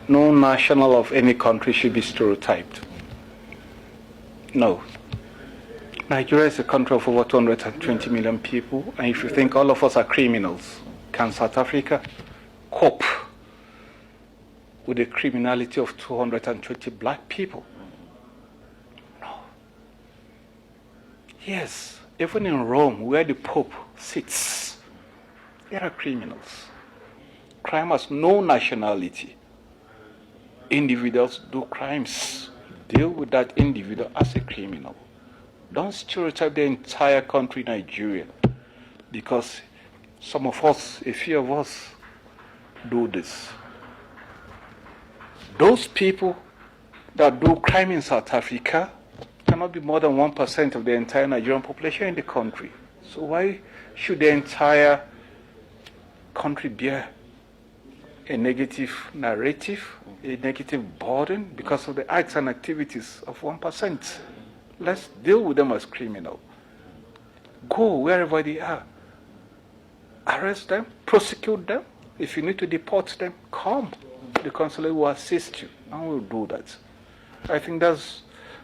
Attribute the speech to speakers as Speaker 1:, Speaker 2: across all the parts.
Speaker 1: No national of any country should be stereotyped. No. Nigeria is a country of over 220 million people, and if you think all of us are criminals, can South Africa cope with the criminality of 220 black people? No. Yes, even in Rome, where the Pope sits, there are criminals. Crime has no nationality. Individuals do crimes. Deal with that individual as a criminal. Don't stereotype the entire country, Nigeria, because some of us, a few of us, do this. Those people that do crime in South Africa cannot be more than 1% of the entire Nigerian population in the country. So why should the entire country bear a negative narrative, a negative burden because of the acts and activities of 1%? Let's deal with them as criminal. Go wherever they are. Arrest them, prosecute them. If you need to deport them, come. The consulate will assist you, and we'll do that. I think that's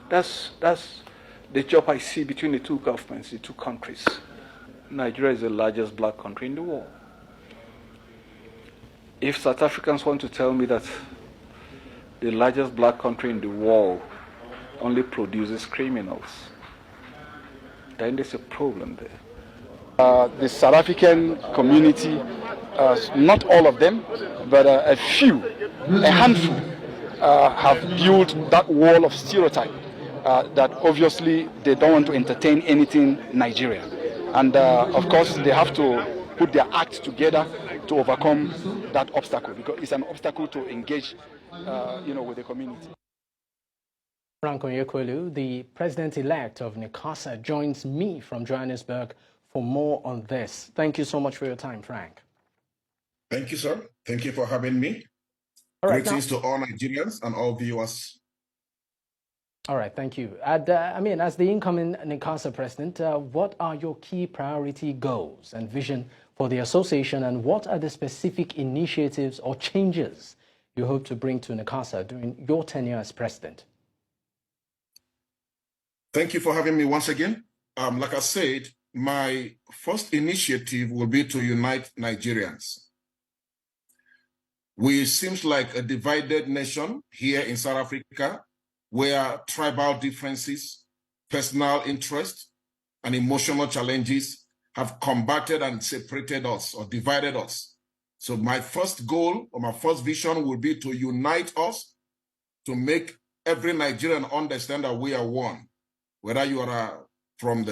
Speaker 1: the job I see between the two governments, the two countries. Nigeria is the largest black country in the world. If South Africans want to tell me that the largest black country in the world only produces criminals, then there's a problem there.
Speaker 2: The South African community, not all of them, but a few, a handful, have built that wall of stereotype that obviously they don't want to entertain anything Nigeria. And of course, they have to put their act together to overcome that obstacle, because it's an obstacle to engage, with the community.
Speaker 3: Frank Onyekwelu, the president-elect of NICASA, joins me from Johannesburg for more on this. Thank you so much for your time, Frank.
Speaker 4: Thank you, sir. Thank you for having me.
Speaker 3: All right,
Speaker 4: greetings to all Nigerians and all viewers.
Speaker 3: All right, thank you. As the incoming NICASA president, what are your key priority goals and vision for the association, and what are the specific initiatives or changes you hope to bring to NICASA during your tenure as president?
Speaker 4: Thank you for having me once again. Like I said, my first initiative will be to unite Nigerians. We seems like a divided nation here in South Africa, where tribal differences, personal interests, and emotional challenges have combated and separated us or divided us. So my first goal or my first vision will be to unite us, to make every Nigerian understand that we are one. Whether you are from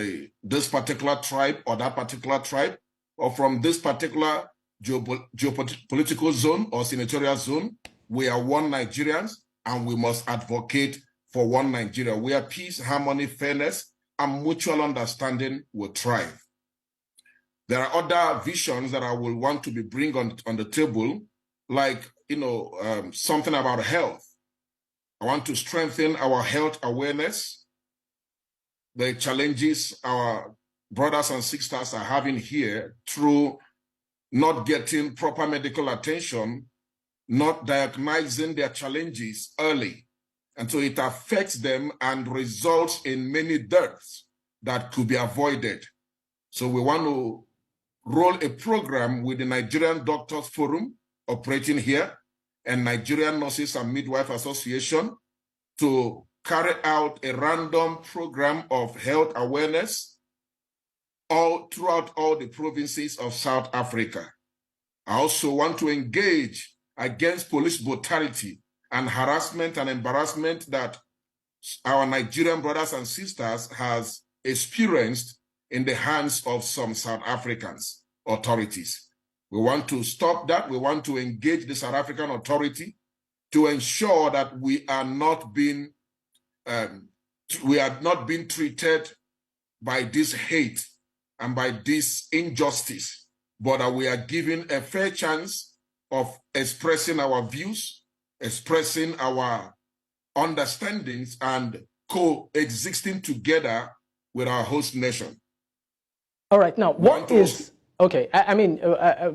Speaker 4: this particular tribe or that particular tribe, or from this particular geopolitical zone or senatorial zone, we are one Nigerians, and we must advocate for one Nigeria, where peace, harmony, fairness, and mutual understanding will thrive. There are other visions that I will want to be bring on the table, like something about health. I want to strengthen our health awareness, the challenges our brothers and sisters are having here through not getting proper medical attention, not diagnosing their challenges early. And so it affects them and results in many deaths that could be avoided. So we want to roll a program with the Nigerian Doctors Forum operating here and Nigerian Nurses and Midwife Association to carry out a random program of health awareness all throughout all the provinces of South Africa. I also want to engage against police brutality and harassment and embarrassment that our Nigerian brothers and sisters has experienced in the hands of some South Africans authorities. We want to stop that. We want to engage the South African authority to ensure that we are not being treated by this hate and by this injustice, but that we are given a fair chance of expressing our views, expressing our understandings, and coexisting together with our host nation.
Speaker 3: All right, now what is Okay,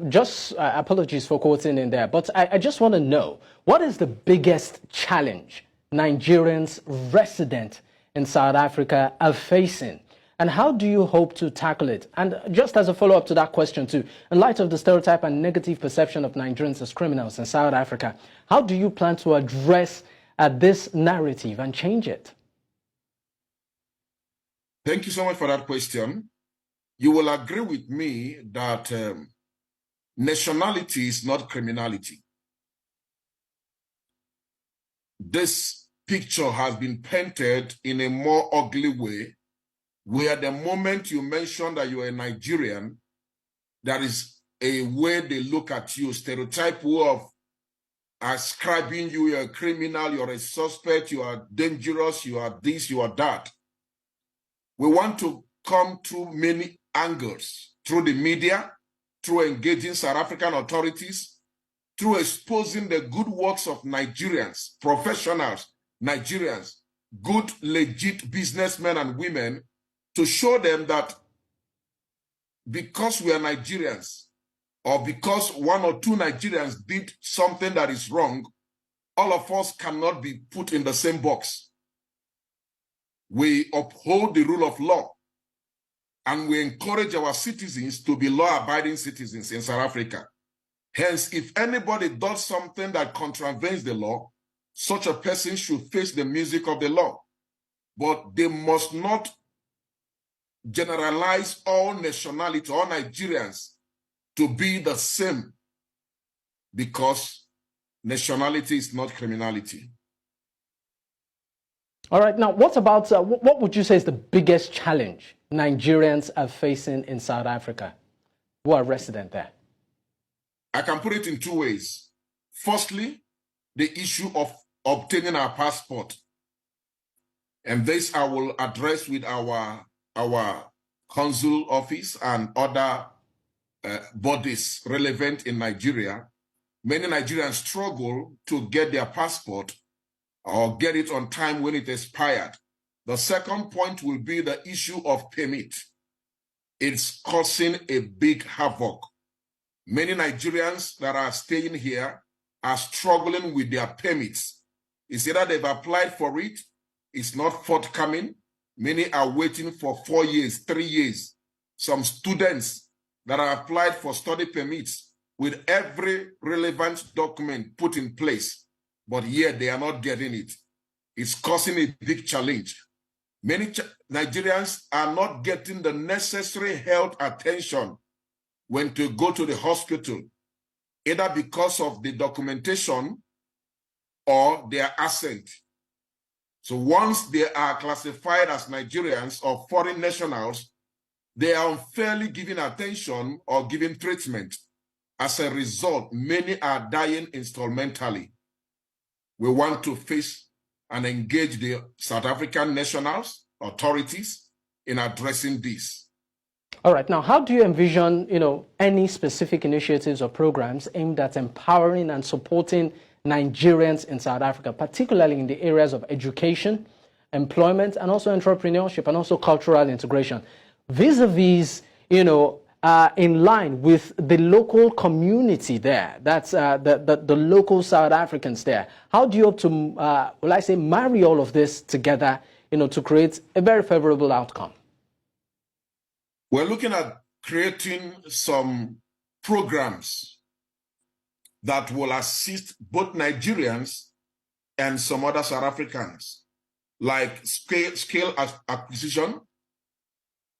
Speaker 3: just apologies for quoting in there, but I just want to know, what is the biggest challenge Nigerians resident in South Africa are facing? And how do you hope to tackle it? And just as a follow-up to that question too, in light of the stereotype and negative perception of Nigerians as criminals in South Africa, how do you plan to address this narrative and change it?
Speaker 4: Thank you so much for that question. You will agree with me that nationality is not criminality. This picture has been painted in a more ugly way, where the moment you mention that you are a Nigerian, there is a way they look at you, stereotype way of ascribing you, you're a criminal, you're a suspect, you are dangerous, you are this, you are that. We want to come through many angles, through the media, through engaging South African authorities, through exposing the good works of Nigerians, professionals, Nigerians, good, legit businessmen and women, to show them that because we are Nigerians, or because one or two Nigerians did something that is wrong, all of us cannot be put in the same box. We uphold the rule of law, and we encourage our citizens to be law-abiding citizens in South Africa. Hence, if anybody does something that contravenes the law, such a person should face the music of the law. But they must not generalize all nationality, all Nigerians to be the same, because nationality is not criminality.
Speaker 3: All right, now what about, what would you say is the biggest challenge Nigerians are facing in South Africa who are resident there?
Speaker 4: I can put it in two ways. Firstly, the issue of obtaining our passport. And this I will address with our consul office and other bodies relevant in Nigeria. Many Nigerians struggle to get their passport or get it on time when it expired. The second point will be the issue of permit. It's causing a big havoc. Many Nigerians that are staying here are struggling with their permits. It's either they've applied for it, it's not forthcoming. Many are waiting for 4 years, 3 years. Some students that are applied for study permits with every relevant document put in place, but yet they are not getting it. It's causing a big challenge. Many Nigerians are not getting the necessary health attention when to go to the hospital, either because of the documentation or their accent. So once they are classified as Nigerians or foreign nationals, they are unfairly given attention or given treatment. As a result, many are dying instrumentally. We want to face and engage the South African nationals, authorities, in addressing this.
Speaker 3: All right. Now, how do you envision, any specific initiatives or programs aimed at empowering and supporting Nigerians in South Africa, particularly in the areas of education, employment, and also entrepreneurship, and also cultural integration, vis-a-vis, in line with the local community there, that's the local South Africans there? How do you hope to, marry all of this together, to create a very favorable outcome?
Speaker 4: We're looking at creating some programs that will assist both Nigerians and some other South Africans, like scale acquisition,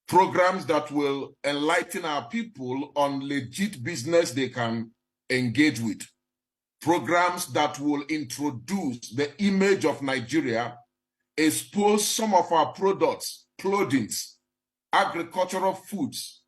Speaker 4: programs that will enlighten our people on legit business they can engage with, programs that will introduce the image of Nigeria, expose some of our products, clothing, agricultural foods,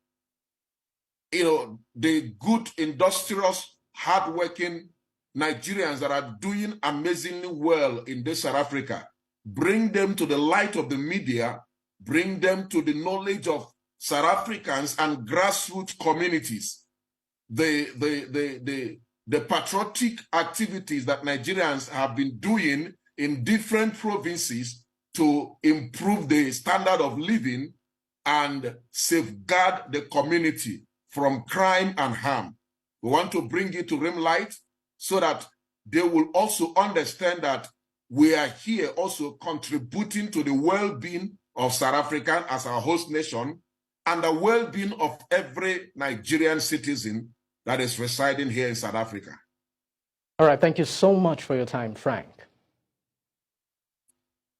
Speaker 4: the good, industrious, hardworking Nigerians that are doing amazingly well in this South Africa, bring them to the light of the media, bring them to the knowledge of South Africans and grassroots communities. The patriotic activities that Nigerians have been doing in different provinces to improve the standard of living and safeguard the community from crime and harm. We want to bring it to rim light so that they will also understand that we are here also contributing to the well-being of South Africa as our host nation and the well-being of every Nigerian citizen that is residing here in South Africa.
Speaker 3: All right, thank you so much for your time, Frank.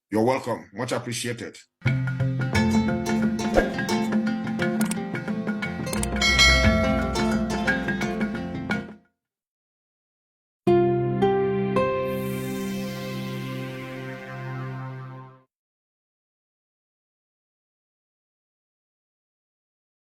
Speaker 4: You're welcome. Much appreciated.